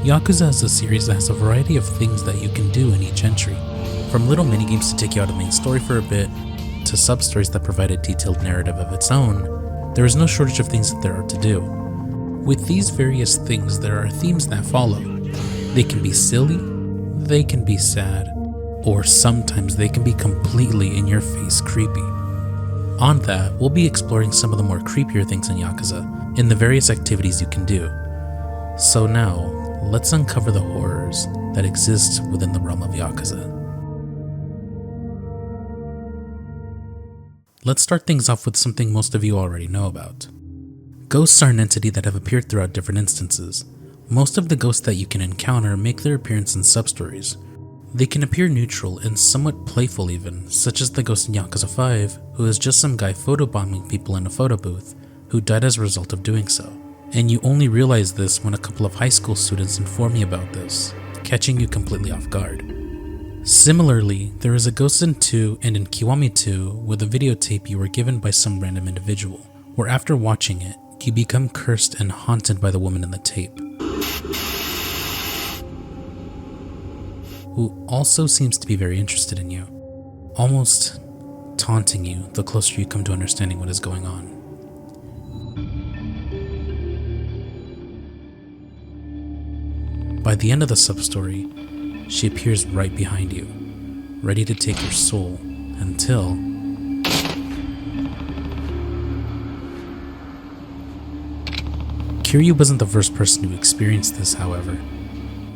Yakuza is a series that has a variety of things that you can do in each entry, from little minigames to take you out of the main story for a bit, to sub-stories that provide a detailed narrative of its own. There is no shortage of things that there are to do. With these various things, there are themes that follow. They can be silly, they can be sad, or sometimes they can be completely in-your-face creepy. On that, we'll be exploring some of the more creepier things in Yakuza, and the various activities you can do. So now, let's uncover the horrors that exist within the realm of Yakuza. Let's start things off with something most of you already know about. Ghosts are an entity that have appeared throughout different instances. Most of the ghosts that you can encounter make their appearance in sub-stories. They can appear neutral and somewhat playful even, such as the ghost in Yakuza 5, who is just some guy photobombing people in a photo booth, who died as a result of doing so. And you only realize this when a couple of high school students inform you about this, catching you completely off guard. Similarly, there is a ghost in 2 and in Kiwami 2 with a videotape you were given by some random individual, where after watching it, you become cursed and haunted by the woman in the tape, who also seems to be very interested in you, almost taunting you the closer you come to understanding what is going on. By the end of the sub-story, she appears right behind you, ready to take your soul, until Kiryu wasn't the first person to experience this, however.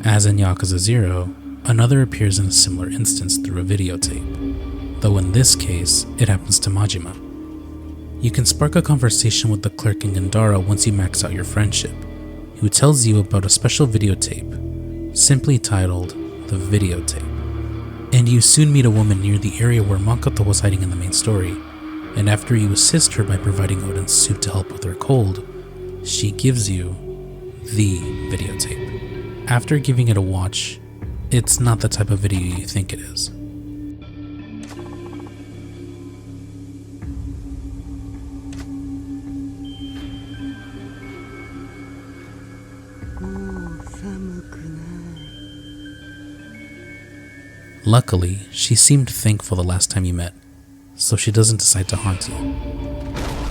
As in Yakuza 0, another appears in a similar instance through a videotape, though in this case, it happens to Majima. You can spark a conversation with the clerk in Gandara once you max out your friendship, who tells you about a special videotape, simply titled The Videotape. And you soon meet a woman near the area where Makoto was hiding in the main story, and after you assist her by providing Odin's soup to help with her cold, she gives you the videotape. After giving it a watch, it's not the type of video you think it is. Luckily, she seemed thankful the last time you met, so she doesn't decide to haunt you.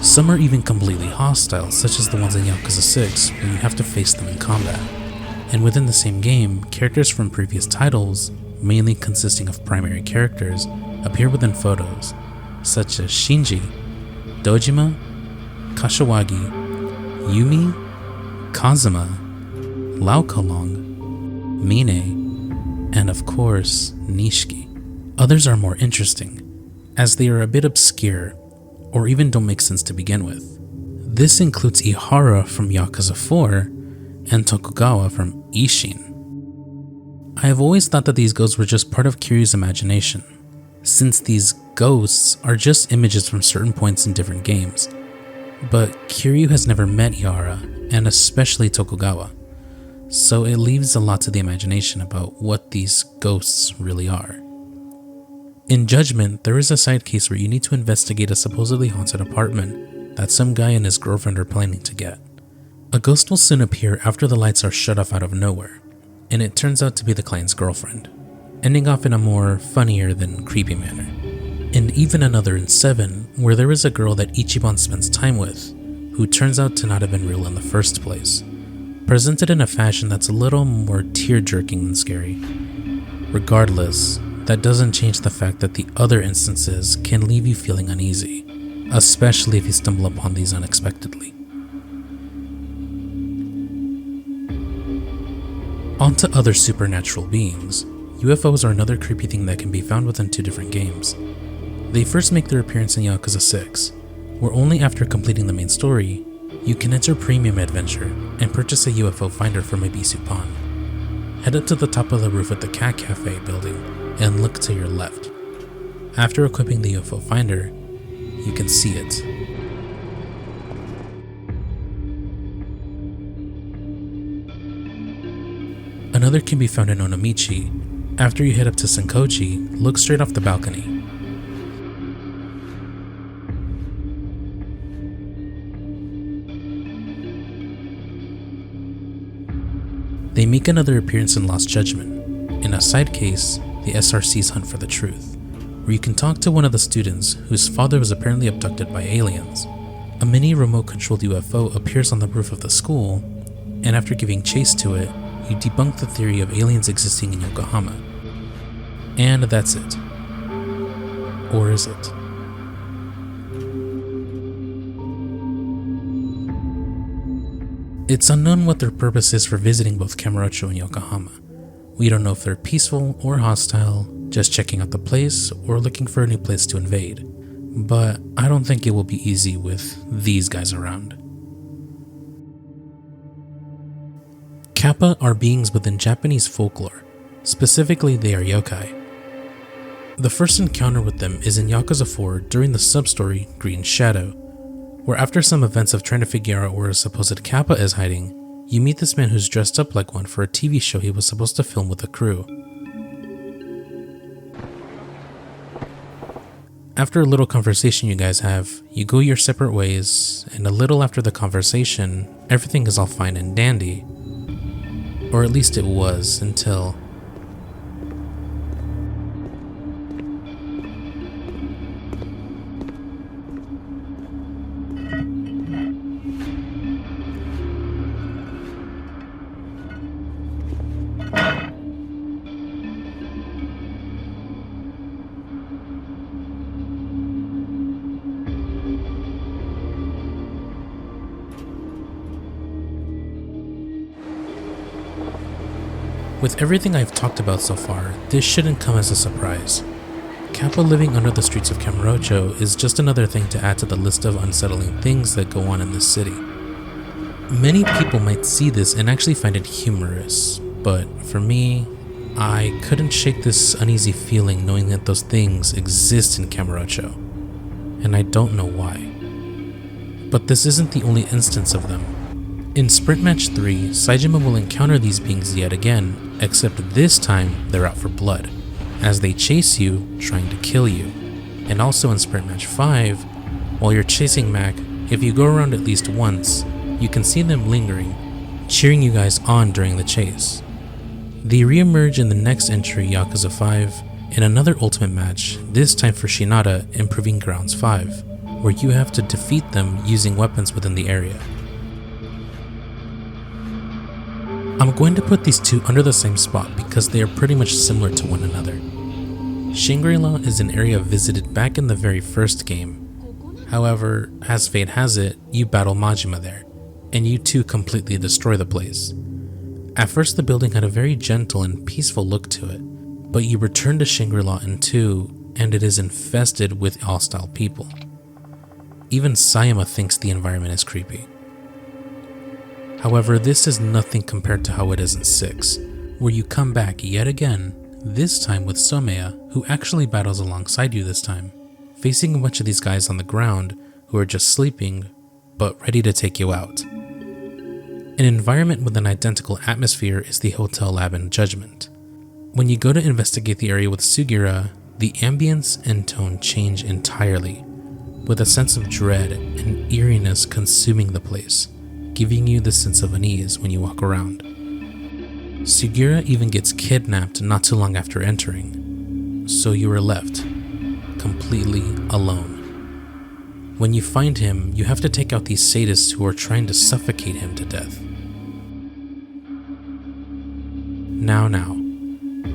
Some are even completely hostile, such as the ones in Yakuza 6, where you have to face them in combat. And within the same game, characters from previous titles, mainly consisting of primary characters, appear within photos, such as Shinji, Dojima, Kashiwagi, Yumi, Kazuma, Laukalong, Mine, and of course, Nishiki. Others are more interesting, as they are a bit obscure, or even don't make sense to begin with. This includes Ihara from Yakuza 4 and Tokugawa from Ishin. I have always thought that these ghosts were just part of Kiryu's imagination, since these ghosts are just images from certain points in different games. But Kiryu has never met Ihara, and especially Tokugawa, so it leaves a lot to the imagination about what these ghosts really are. In Judgment, there is a side case where you need to investigate a supposedly haunted apartment that some guy and his girlfriend are planning to get. A ghost will soon appear after the lights are shut off out of nowhere, and it turns out to be the client's girlfriend, ending off in a more funnier than creepy manner. And even another in 7, where there is a girl that Ichiban spends time with, who turns out to not have been real in the first place, presented in a fashion that's a little more tear-jerking than scary. Regardless, that doesn't change the fact that the other instances can leave you feeling uneasy, especially if you stumble upon these unexpectedly. On to other supernatural beings. UFOs are another creepy thing that can be found within 2 different games. They first make their appearance in Yakuza 6, where only after completing the main story, you can enter Premium Adventure and purchase a UFO finder from Ebisu Pawn. Head up to the top of the roof at the Cat Cafe building and look to your left. After equipping the UFO finder, you can see it. Another can be found in Onomichi. After you head up to Senkochi, look straight off the balcony. They make another appearance in Lost Judgment, in a side case, the SRC's Hunt for the Truth, where you can talk to one of the students whose father was apparently abducted by aliens. A mini remote-controlled UFO appears on the roof of the school, and after giving chase to it, you debunk the theory of aliens existing in Yokohama. And that's it. Or is it? It's unknown what their purpose is for visiting both Kamurocho and Yokohama. We don't know if they're peaceful or hostile, just checking out the place or looking for a new place to invade. But I don't think it will be easy with these guys around. Kappa are beings within Japanese folklore. Specifically, they are yokai. The first encounter with them is in Yakuza 4 during the sub-story Green Shadow, where after some events of trying to figure out where a supposed kappa is hiding, you meet this man who's dressed up like one for a TV show he was supposed to film with the crew. After a little conversation you guys have, you go your separate ways, and a little after the conversation, everything is all fine and dandy. Or at least it was, until... With everything I've talked about so far, this shouldn't come as a surprise. Kappa living under the streets of Kamurocho is just another thing to add to the list of unsettling things that go on in this city. Many people might see this and actually find it humorous, but for me, I couldn't shake this uneasy feeling knowing that those things exist in Kamurocho, and I don't know why. But this isn't the only instance of them. In Sprint Match 3, Majima will encounter these beings yet again, except this time they're out for blood, as they chase you, trying to kill you. And also in Sprint Match 5, while you're chasing Mac, if you go around at least once, you can see them lingering, cheering you guys on during the chase. They re-emerge in the next entry, Yakuza 5, in another Ultimate match, this time for Shinada in Proving Grounds 5, where you have to defeat them using weapons within the area. I'm going to put these two under the same spot because they are pretty much similar to one another. Shangri-La is an area visited back in the very first game. However, as fate has it, you battle Majima there, and you too completely destroy the place. At first the building had a very gentle and peaceful look to it, but you return to Shangri-La in 2 and it is infested with hostile people. Even Sayama thinks the environment is creepy. However, this is nothing compared to how it is in 6, where you come back yet again, this time with Someya, who actually battles alongside you this time, facing a bunch of these guys on the ground who are just sleeping, but ready to take you out. An environment with an identical atmosphere is the hotel lab in Judgment. When you go to investigate the area with Sugira, the ambience and tone change entirely, with a sense of dread and eeriness consuming the place, giving you the sense of unease when you walk around. Sugira even gets kidnapped not too long after entering, so you are left completely alone. When you find him, you have to take out these sadists who are trying to suffocate him to death. Now,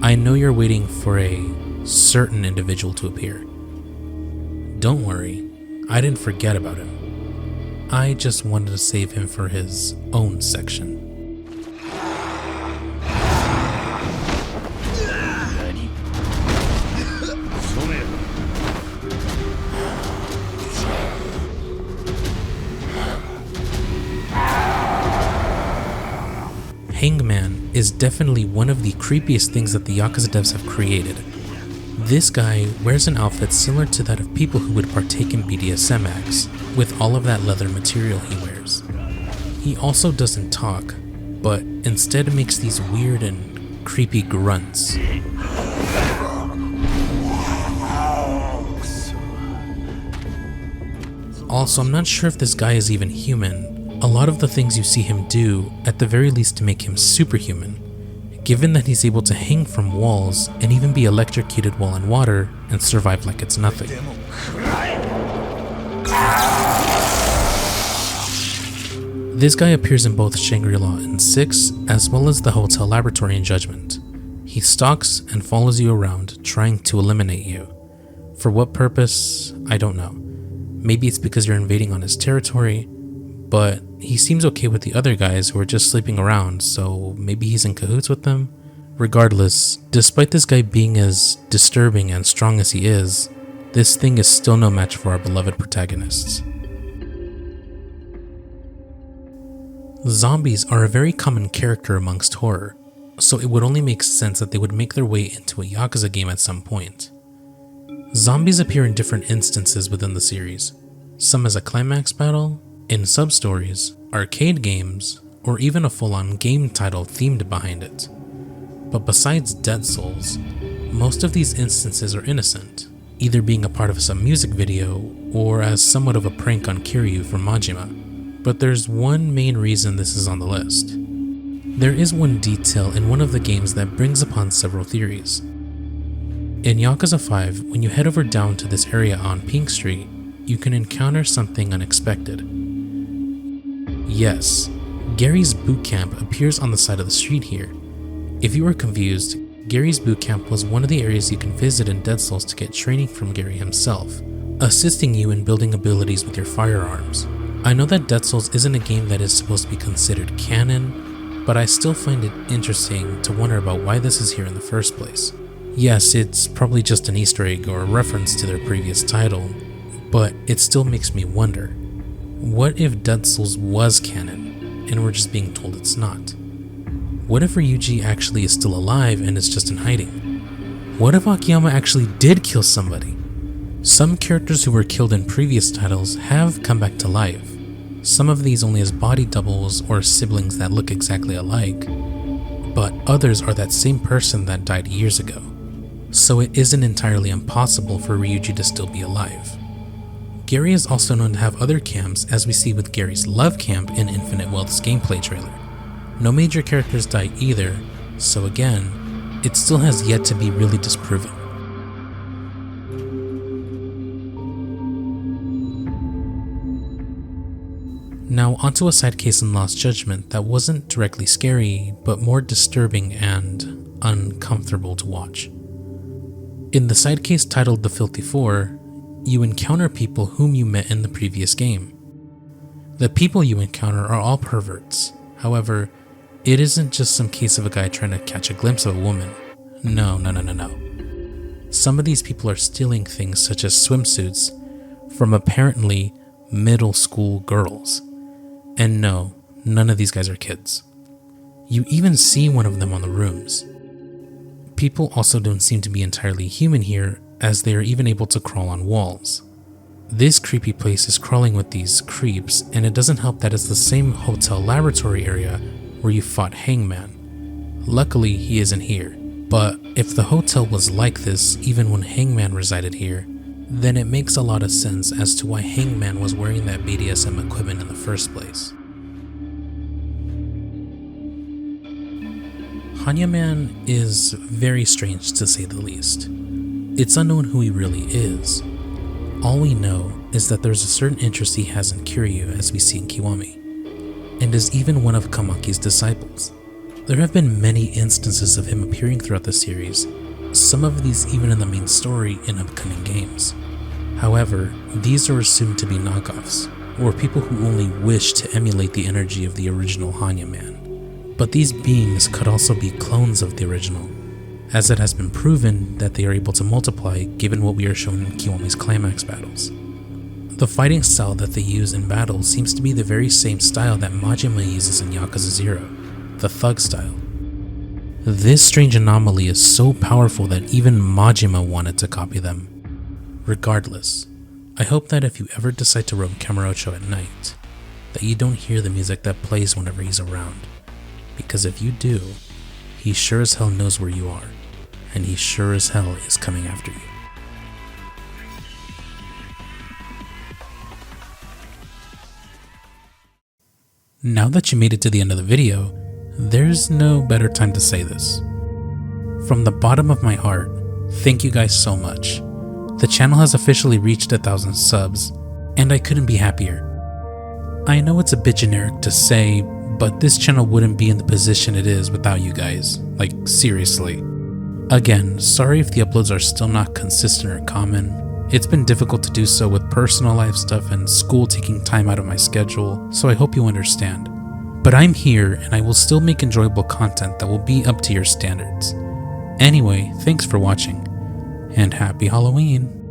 I know you're waiting for a certain individual to appear. Don't worry, I didn't forget about him. I just wanted to save him for his own section. Hangman is definitely one of the creepiest things that the Yakuza devs have created. This guy wears an outfit similar to that of people who would partake in BDSM acts, with all of that leather material he wears. He also doesn't talk, but instead makes these weird and creepy grunts. Also, I'm not sure if this guy is even human, A lot of the things you see him do, at the very least, make him superhuman, given that he's able to hang from walls and even be electrocuted while in water and survive like it's nothing. This guy appears in both Shangri-La and 6, as well as the Hotel Laboratory in Judgment. He stalks and follows you around, trying to eliminate you. For what purpose, I don't know. Maybe it's because you're invading on his territory, but he seems okay with the other guys who are just sleeping around, so maybe he's in cahoots with them? Regardless, despite this guy being as disturbing and strong as he is, this thing is still no match for our beloved protagonists. Zombies are a very common character amongst horror, so it would only make sense that they would make their way into a Yakuza game at some point. Zombies appear in different instances within the series, some as a climax battle, in sub-stories, arcade games, or even a full-on game title themed behind it. But besides Dead Souls, most of these instances are innocent, either being a part of some music video or as somewhat of a prank on Kiryu from Majima. But there's one main reason this is on the list. There is one detail in one of the games that brings upon several theories. In Yakuza 5, when you head over down to this area on Pink Street, you can encounter something unexpected. Yes, Gary's boot camp appears on the side of the street here. If you are confused, Gary's boot camp was one of the areas you can visit in Dead Souls to get training from Gary himself, assisting you in building abilities with your firearms. I know that Dead Souls isn't a game that is supposed to be considered canon, but I still find it interesting to wonder about why this is here in the first place. Yes, it's probably just an Easter egg or a reference to their previous title, but it still makes me wonder. What if Dead Souls was canon, and we're just being told it's not? What if Ryuji actually is still alive and is just in hiding? What if Akiyama actually did kill somebody? Some characters who were killed in previous titles have come back to life, some of these only as body doubles or siblings that look exactly alike, but others are that same person that died years ago. So it isn't entirely impossible for Ryuji to still be alive. Gary is also known to have other camps, as we see with Gary's love camp in Infinite Wealth's gameplay trailer. No major characters die either, so again, it still has yet to be really disproven. Now onto a side case in Lost Judgment that wasn't directly scary, but more disturbing and uncomfortable to watch. In the side case titled The Filthy Four, you encounter people whom you met in the previous game. The people you encounter are all perverts. However, it isn't just some case of a guy trying to catch a glimpse of a woman. No. Some of these people are stealing things such as swimsuits from apparently middle school girls. And no, none of these guys are kids. You even see one of them on the rooms. People also don't seem to be entirely human here, as they are even able to crawl on walls. This creepy place is crawling with these creeps, and it doesn't help that it's the same Hotel Laboratory area where you fought Hangman. Luckily, he isn't here, but if the hotel was like this even when Hangman resided here, then it makes a lot of sense as to why Hangman was wearing that BDSM equipment in the first place. Hannya Man is very strange to say the least. It's unknown who he really is. All we know is that there's a certain interest he has in Kiryu, as we see in Kiwami, and is even one of Kamaki's disciples. There have been many instances of him appearing throughout the series, some of these even in the main story in upcoming games. However, these are assumed to be knockoffs, or people who only wish to emulate the energy of the original Hannya Man. But these beings could also be clones of the original, as it has been proven that they are able to multiply given what we are shown in Kiwami's climax battles. The fighting style that they use in battle seems to be the very same style that Majima uses in Yakuza 0, the thug style. This strange anomaly is so powerful that even Majima wanted to copy them. Regardless, I hope that if you ever decide to roam Kamurocho at night, that you don't hear the music that plays whenever he's around, because if you do, he sure as hell knows where you are, and he sure as hell is coming after you. Now that you made it to the end of the video, there's no better time to say this. From the bottom of my heart, thank you guys so much. The channel has officially reached 1,000 subs, and I couldn't be happier. I know it's a bit generic to say, but this channel wouldn't be in the position it is without you guys. Like, seriously. Again, sorry if the uploads are still not consistent or common. It's been difficult to do so with personal life stuff and school taking time out of my schedule, so I hope you understand. But I'm here and I will still make enjoyable content that will be up to your standards. Anyway, thanks for watching, and happy Halloween!